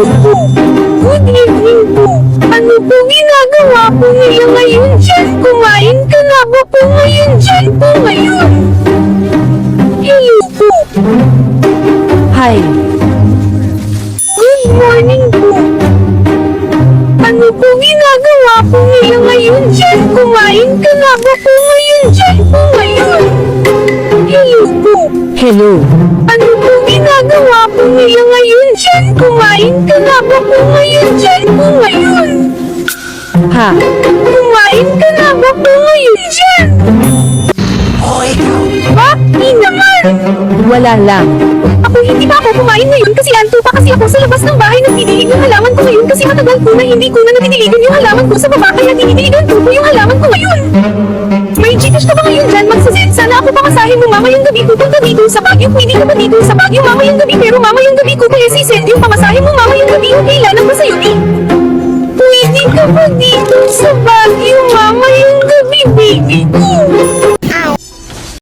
po. Good evening po. Ano po ginagawa po nila ngayon dyan? Kumain ka na ba po ngayon dyan po ngayon? Hello po. Hi. Good morning po. Ano po ginagawa po nila ngayon dyan? Kumain ka na ba po ngayon dyan po ngayon? Hello po. Hello. Ano po ginagawa po nila ngayon dyan? Kumain ka na ba po ngayon dyan po ngayon? Ha? Kumain ka na ba po ngayon dyan? Bakit naman? Wala lang. Ako hindi pa ako kumain ngayon kasi anto pa kasi ako sa labas ng bahay nagdidilig ng halaman ko ngayon kasi matagal ko na hindi ko na nadidiligan yung halaman ko sa baba kaya dinidiligan ko po yung halaman ko ngayon. May Gcash ka ba ngayon dyan? Magsasend sana ako pamasahin mo mamayang gabi pupunta dito sa Baguio. Pwede ka ba dito sa Baguio mamayang gabi pero mamayang gabi ko kaya sisend yung pamasahin mo mamayang gabi okay lang ba sa'yo di? Pwede ka ba dito sa Baguio mamayang